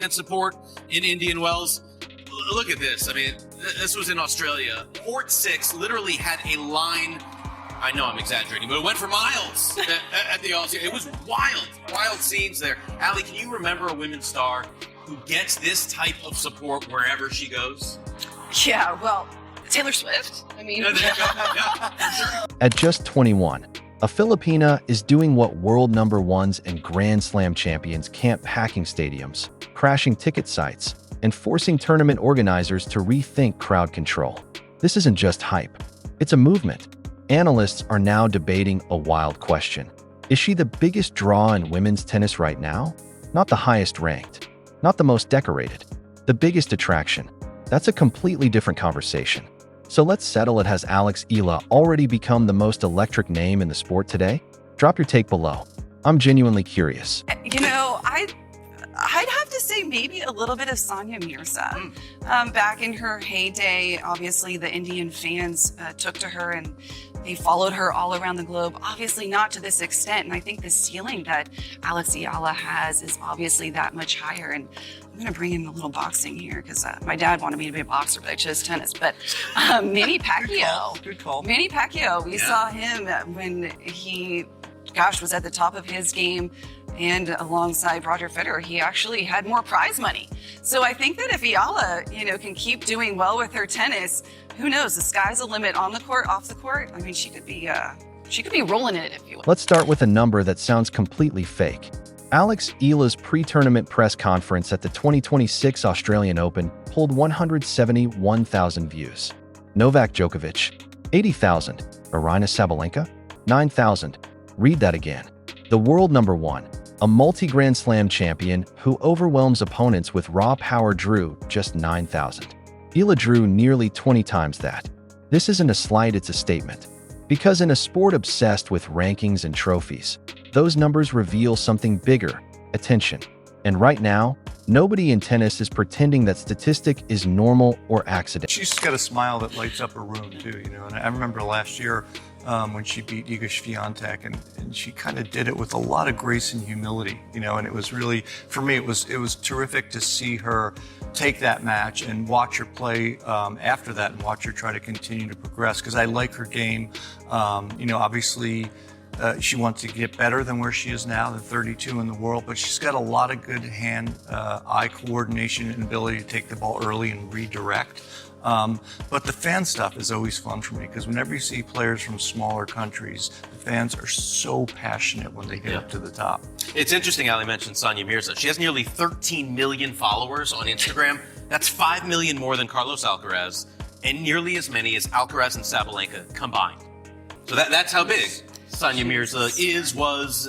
and support in Indian Wells. Look at this. I mean, this was in Australia. Court 6 literally had a line. I know I'm exaggerating, but it went for miles at the Aussie. It was wild scenes there. Allie, can you remember a women's star who gets this type of support wherever she goes? Yeah, well, Taylor Swift. I mean, At just 21, a Filipina is doing what world number ones and Grand Slam champions can't: packing stadiums, crashing ticket sites, and forcing tournament organizers to rethink crowd control. This isn't just hype, it's a movement. Analysts are now debating a wild question. Is she the biggest draw in women's tennis right now? Not the highest ranked, not the most decorated, the biggest attraction. That's a completely different conversation. So let's settle it. Has Alex Eala already become the most electric name in the sport today? Drop your take below. I'm genuinely curious. you know, I'd have to say maybe a little bit of Sonia Mirza. Back in her heyday, obviously the Indian fans took to her and they followed her all around the globe. Obviously not to this extent, and I think the ceiling that Alex Eala has is obviously that much higher. And I'm going to bring in a little boxing here because my dad wanted me to be a boxer, but I chose tennis. But Manny Pacquiao. Good call. Manny Pacquiao, we saw him when he, was at the top of his game. And alongside Roger Federer, he actually had more prize money. So I think that if Eala, can keep doing well with her tennis, who knows? The sky's the limit on the court, off the court. I mean, she could be rolling in it, if you will. Let's start with a number that sounds completely fake. Alex Eala's pre-tournament press conference at the 2026 Australian Open pulled 171,000 views. Novak Djokovic, 80,000. Aryna Sabalenka, 9,000. Read that again. The world number one, a multi-Grand Slam champion who overwhelms opponents with raw power, drew just 9,000. Eala drew nearly 20 times that. This isn't a slight, it's a statement. Because in a sport obsessed with rankings and trophies, those numbers reveal something bigger: attention. And right now, nobody in tennis is pretending that statistic is normal or accidental. She's got a smile that lights up a room too, And I remember last year when she beat Iga Swiatek, and she kind of did it with a lot of grace and humility, And it was really, for me, it was terrific to see her take that match and watch her play after that, and watch her try to continue to progress. Because I like her game. Obviously. She wants to get better than where she is now, the 32 in the world, but she's got a lot of good hand-eye coordination and ability to take the ball early and redirect. But the fan stuff is always fun for me, because whenever you see players from smaller countries, the fans are so passionate when they get up to the top. It's interesting, Ali mentioned Sonia Mirza. She has nearly 13 million followers on Instagram. That's 5 million more than Carlos Alcaraz, and nearly as many as Alcaraz and Sabalenka combined. So that's how big Sonia Mirza is, was,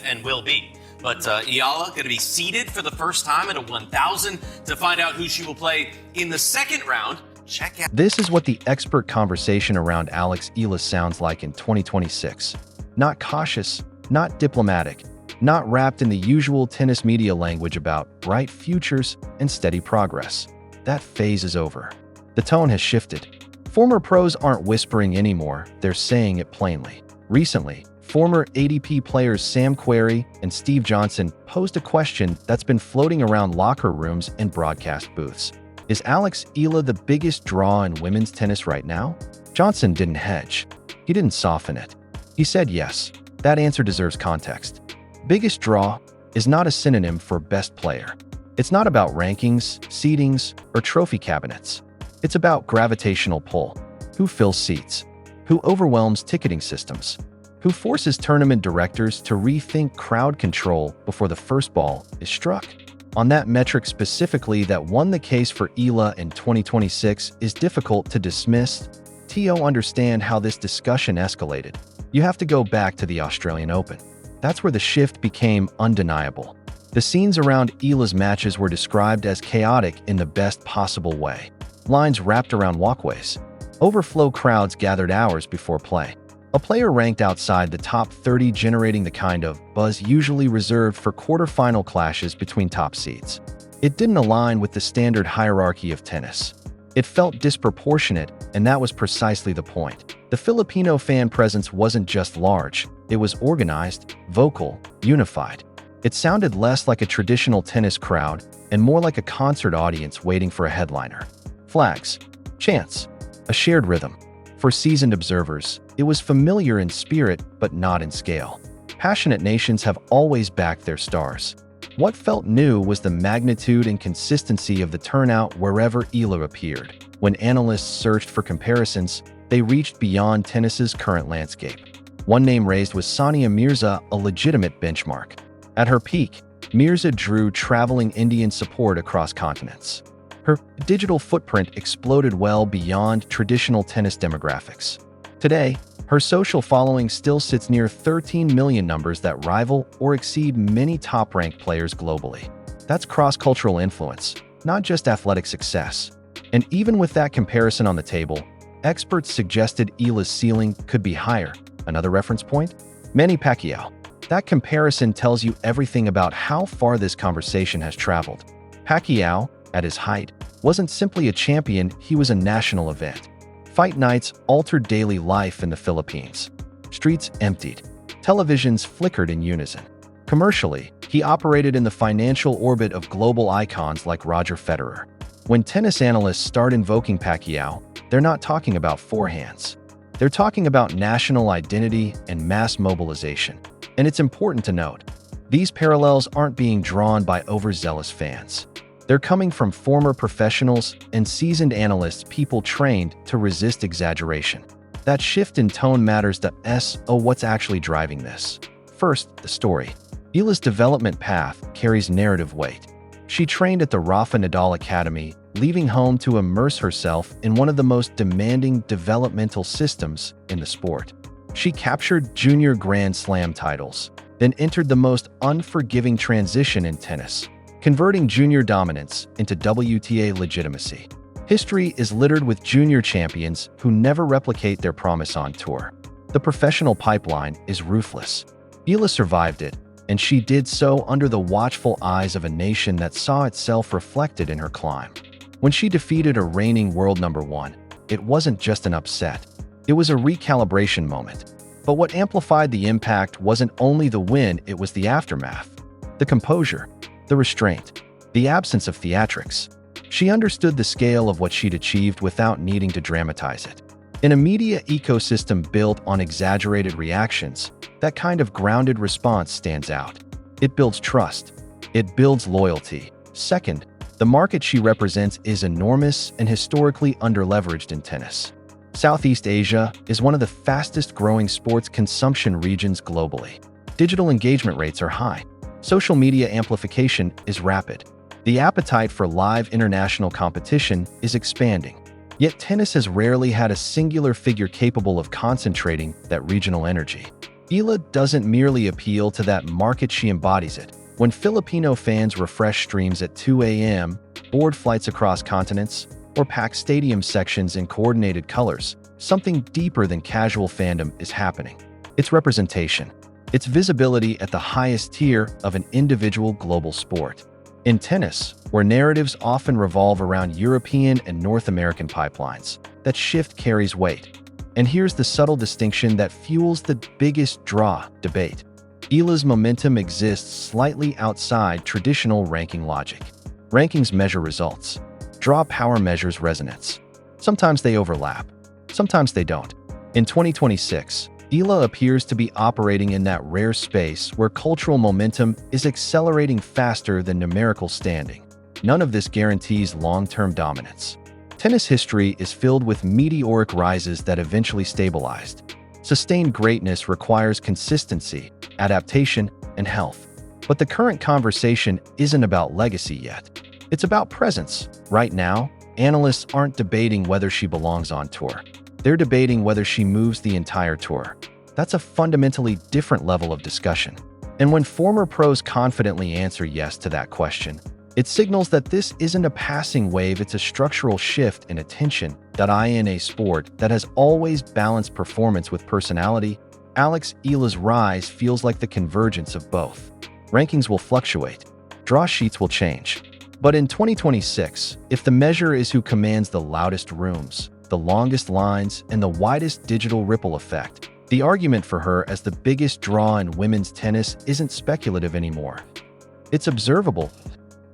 and will be. But Eala going to be seeded for the first time at a 1,000 to find out who she will play in the second round. Check out. This is what the expert conversation around Alex Eala sounds like in 2026. Not cautious, not diplomatic, not wrapped in the usual tennis media language about bright futures and steady progress. That phase is over. The tone has shifted. Former pros aren't whispering anymore, they're saying it plainly. Recently, former ADP players Sam Querrey and Steve Johnson posed a question that's been floating around locker rooms and broadcast booths. Is Alex Eala the biggest draw in women's tennis right now? Johnson didn't hedge. He didn't soften it. He said yes. That answer deserves context. Biggest draw is not a synonym for best player. It's not about rankings, seedings, or trophy cabinets. It's about gravitational pull. Who fills seats? Who overwhelms ticketing systems? Who forces tournament directors to rethink crowd control before the first ball is struck? On that metric specifically that won the case for Eala in 2026 is difficult to dismiss. To understand how this discussion escalated, you have to go back to the Australian Open. That's where the shift became undeniable. The scenes around Eala's matches were described as chaotic in the best possible way. Lines wrapped around walkways. Overflow crowds gathered hours before play. A player ranked outside the top 30 generating the kind of buzz usually reserved for quarterfinal clashes between top seeds. It didn't align with the standard hierarchy of tennis. It felt disproportionate, and that was precisely the point. The Filipino fan presence wasn't just large, it was organized, vocal, unified. It sounded less like a traditional tennis crowd and more like a concert audience waiting for a headliner. Flags, chants, a shared rhythm. For seasoned observers, it was familiar in spirit but not in scale. Passionate nations have always backed their stars. What felt new was the magnitude and consistency of the turnout wherever Eala appeared. When analysts searched for comparisons, they reached beyond tennis's current landscape. One name raised was Sania Mirza, a legitimate benchmark. At her peak, Mirza drew traveling Indian support across continents. Her digital footprint exploded well beyond traditional tennis demographics. Today, her social following still sits near 13 million, numbers that rival or exceed many top-ranked players globally. That's cross-cultural influence, not just athletic success. And even with that comparison on the table, experts suggested Eala's ceiling could be higher. Another reference point? Manny Pacquiao. That comparison tells you everything about how far this conversation has traveled. Pacquiao, at his height, wasn't simply a champion, he was a national event. Fight nights altered daily life in the Philippines. Streets emptied. Televisions flickered in unison. Commercially, he operated in the financial orbit of global icons like Roger Federer. When tennis analysts start invoking Pacquiao, they're not talking about forehands. They're talking about national identity and mass mobilization. And it's important to note, these parallels aren't being drawn by overzealous fans. They're coming from former professionals and seasoned analysts, people trained to resist exaggeration. That shift in tone matters to what's actually driving this. First, the story. Eala's development path carries narrative weight. She trained at the Rafa Nadal Academy, leaving home to immerse herself in one of the most demanding developmental systems in the sport. She captured junior Grand Slam titles, then entered the most unforgiving transition in tennis, converting junior dominance into WTA legitimacy. History is littered with junior champions who never replicate their promise on tour. The professional pipeline is ruthless. Eala survived it, and she did so under the watchful eyes of a nation that saw itself reflected in her climb. When she defeated a reigning world number one, it wasn't just an upset. It was a recalibration moment. But what amplified the impact wasn't only the win, it was the aftermath. The composure, the restraint, the absence of theatrics. She understood the scale of what she'd achieved without needing to dramatize it. In a media ecosystem built on exaggerated reactions, that kind of grounded response stands out. It builds trust. It builds loyalty. Second, the market she represents is enormous and historically underleveraged in tennis. Southeast Asia is one of the fastest-growing sports consumption regions globally. Digital engagement rates are high. Social media amplification is rapid. The appetite for live international competition is expanding. Yet tennis has rarely had a singular figure capable of concentrating that regional energy. Eala doesn't merely appeal to that market, she embodies it. When Filipino fans refresh streams at 2 a.m., board flights across continents, or pack stadium sections in coordinated colors, something deeper than casual fandom is happening. It's representation. It's visibility at the highest tier of an individual global sport. In tennis, where narratives often revolve around European and North American pipelines, that shift carries weight. And here's the subtle distinction that fuels the biggest draw debate. Eala's momentum exists slightly outside traditional ranking logic. Rankings measure results. Draw power measures resonance. Sometimes they overlap. Sometimes they don't. In 2026, Eala appears to be operating in that rare space where cultural momentum is accelerating faster than numerical standing. None of this guarantees long-term dominance. Tennis history is filled with meteoric rises that eventually stabilized. Sustained greatness requires consistency, adaptation, and health. But the current conversation isn't about legacy yet. It's about presence. Right now, analysts aren't debating whether she belongs on tour. They're debating whether she moves the entire tour. That's a fundamentally different level of discussion. And when former pros confidently answer yes to that question, it signals that this isn't a passing wave, it's a structural shift in attention. In a sport that has always balanced performance with personality, Alex Eala's rise feels like the convergence of both. Rankings will fluctuate. Draw sheets will change. But in 2026, if the measure is who commands the loudest rooms, the longest lines, and the widest digital ripple effect, The argument for her as the biggest draw in women's tennis isn't speculative anymore. It's observable.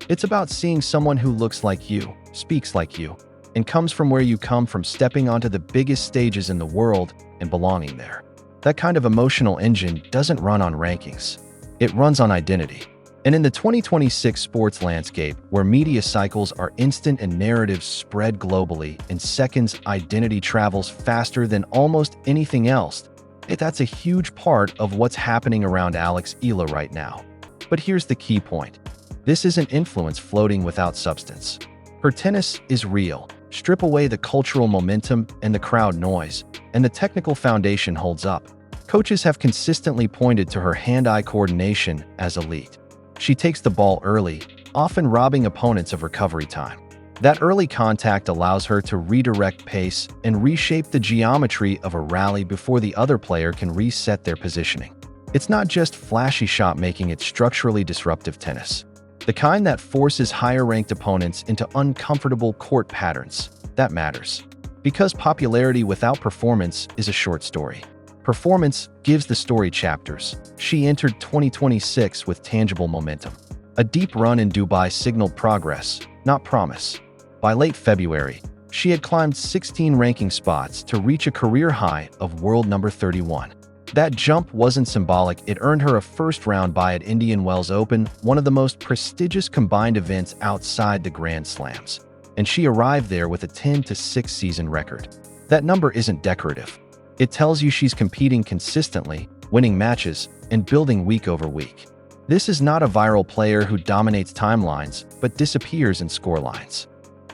It's about seeing someone who looks like you, speaks like you, and comes from where you come from, stepping onto the biggest stages in the world and belonging there. That kind of emotional engine doesn't run on rankings. It runs on identity. And in the 2026 sports landscape, where media cycles are instant and narratives spread globally in seconds, identity travels faster than almost anything else. That's a huge part of what's happening around Alex Eala right now. But here's the key point. This isn't influence floating without substance. Her tennis is real. Strip away the cultural momentum and the crowd noise, and the technical foundation holds up. Coaches have consistently pointed to her hand-eye coordination as elite. She takes the ball early, often robbing opponents of recovery time. That early contact allows her to redirect pace and reshape the geometry of a rally before the other player can reset their positioning. It's not just flashy shot making, it's structurally disruptive tennis. The kind that forces higher-ranked opponents into uncomfortable court patterns. That matters. Because popularity without performance is a short story. Performance gives the story chapters. She entered 2026 with tangible momentum. A deep run in Dubai signaled progress, not promise. By late February, she had climbed 16 ranking spots to reach a career high of world number 31. That jump wasn't symbolic, it earned her a first-round bye at Indian Wells Open, one of the most prestigious combined events outside the Grand Slams. And she arrived there with a 10-6 season record. That number isn't decorative. It tells you she's competing consistently, winning matches, and building week over week. This is not a viral player who dominates timelines, but disappears in scorelines.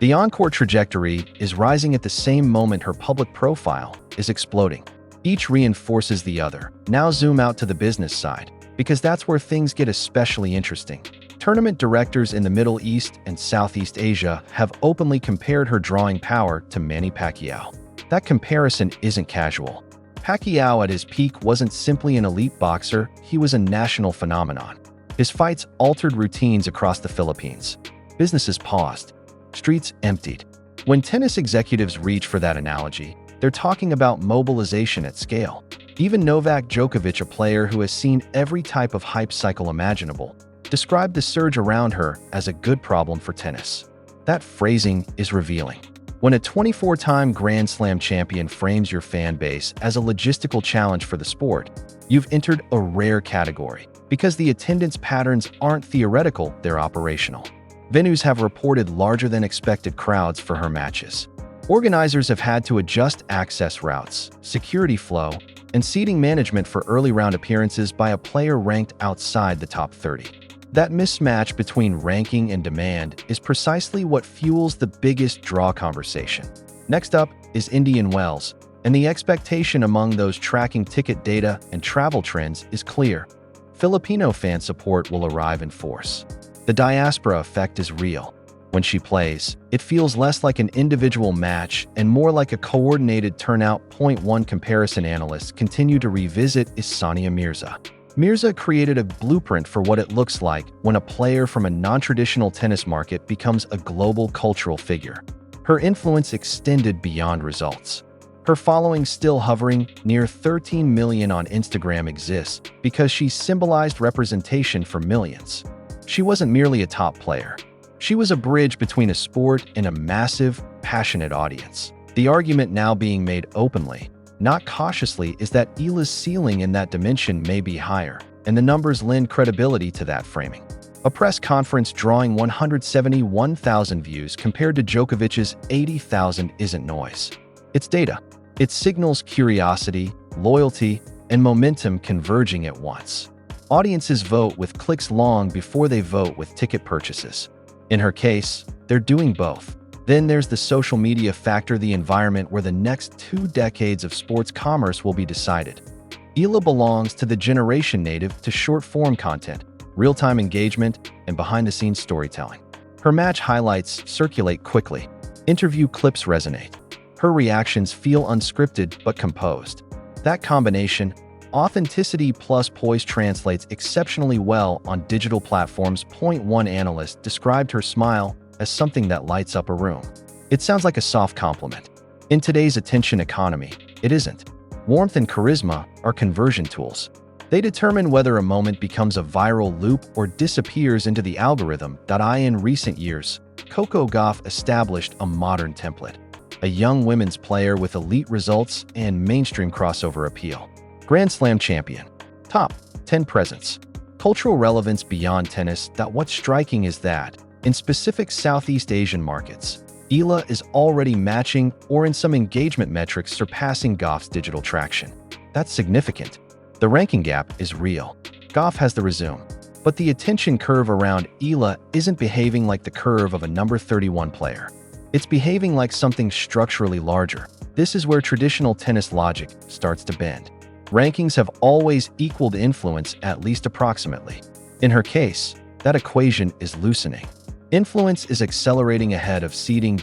The on-court trajectory is rising at the same moment her public profile is exploding. Each reinforces the other. Now zoom out to the business side, because that's where things get especially interesting. Tournament directors in the Middle East and Southeast Asia have openly compared her drawing power to Manny Pacquiao. That comparison isn't casual. Pacquiao at his peak wasn't simply an elite boxer, he was a national phenomenon. His fights altered routines across the Philippines. Businesses paused. Streets emptied. When tennis executives reach for that analogy, they're talking about mobilization at scale. Even Novak Djokovic, a player who has seen every type of hype cycle imaginable, described the surge around her as a good problem for tennis. That phrasing is revealing. When a 24-time Grand Slam champion frames your fan base as a logistical challenge for the sport, you've entered a rare category, because the attendance patterns aren't theoretical, they're operational. Venues have reported larger than expected crowds for her matches. Organizers have had to adjust access routes, security flow, and seating management for early round appearances by a player ranked outside the top 30. That mismatch between ranking and demand is precisely what fuels the biggest draw conversation. Next up is Indian Wells, and the expectation among those tracking ticket data and travel trends is clear. Filipino fan support will arrive in force. The diaspora effect is real. When she plays, it feels less like an individual match and more like a coordinated turnout. One comparison analysts continue to revisit is Sania Mirza. Mirza created a blueprint for what it looks like when a player from a non-traditional tennis market becomes a global cultural figure. Her influence extended beyond results. Her following, still hovering near 13 million on Instagram, exists because she symbolized representation for millions. She wasn't merely a top player. She was a bridge between a sport and a massive, passionate audience. The argument now being made openly, not cautiously, is that Eala's ceiling in that dimension may be higher, and the numbers lend credibility to that framing. A press conference drawing 171,000 views compared to Djokovic's 80,000 isn't noise. It's data. It signals curiosity, loyalty, and momentum converging at once. Audiences vote with clicks long before they vote with ticket purchases. In her case, they're doing both. Then there's the social media factor, the environment where the next 2 decades of sports commerce will be decided. Eala belongs to the generation native to short-form content, real-time engagement, and behind-the-scenes storytelling. Her match highlights circulate quickly. Interview clips resonate. Her reactions feel unscripted but composed. That combination, authenticity plus poise, translates exceptionally well on digital platforms. One analyst described her smile as something that lights up a room. It sounds like a soft compliment. In today's attention economy, it isn't. Warmth and charisma are conversion tools. They determine whether a moment becomes a viral loop or disappears into the algorithm. In recent years, Coco Gauff established a modern template. A young women's player with elite results and mainstream crossover appeal. Grand Slam champion. Top 10 presence. Cultural relevance beyond tennis. What's striking is that, in specific Southeast Asian markets, Eala is already matching or in some engagement metrics surpassing Gauff's digital traction. That's significant. The ranking gap is real. Gauff has the resume, but the attention curve around Eala isn't behaving like the curve of a number 31 player. It's behaving like something structurally larger. This is where traditional tennis logic starts to bend. Rankings have always equaled influence, at least approximately. In her case, that equation is loosening. Influence is accelerating ahead of seeding.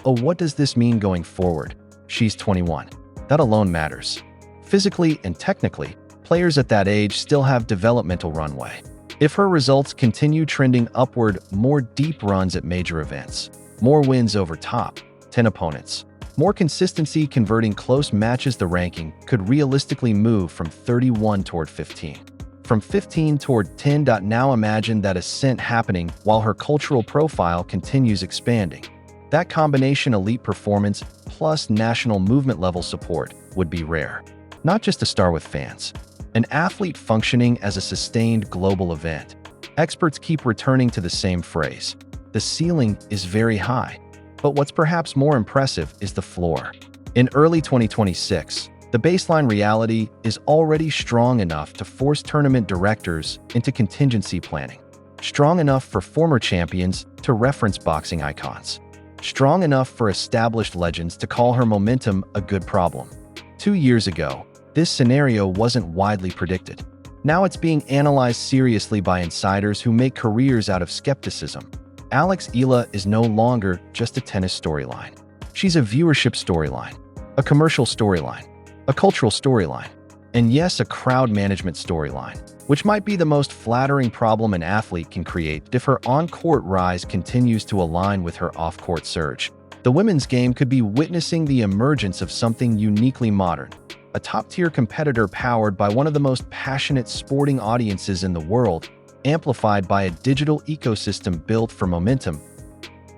What does this mean going forward? She's 21. That alone matters. Physically and technically, players at that age still have developmental runway. If her results continue trending upward, more deep runs at major events, more wins over top 10 opponents, more consistency converting close matches, the ranking could realistically move from 31 toward 15. From 15 toward 10. Now imagine that ascent happening while her cultural profile continues expanding. That combination, elite performance plus national movement level support, would be rare. Not just a star with fans, an athlete functioning as a sustained global event. Experts keep returning to the same phrase. The ceiling is very high, but what's perhaps more impressive is the floor. In early 2026, the baseline reality is already strong enough to force tournament directors into contingency planning. Strong enough for former champions to reference boxing icons. Strong enough for established legends to call her momentum a good problem. 2 years ago, this scenario wasn't widely predicted. Now it's being analyzed seriously by insiders who make careers out of skepticism. Alex Eala is no longer just a tennis storyline. She's a viewership storyline, a commercial storyline, a cultural storyline, and yes, a crowd management storyline, which might be the most flattering problem an athlete can create if her on-court rise continues to align with her off-court surge. The women's game could be witnessing the emergence of something uniquely modern, a top-tier competitor powered by one of the most passionate sporting audiences in the world, amplified by a digital ecosystem built for momentum.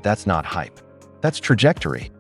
That's not hype. That's trajectory.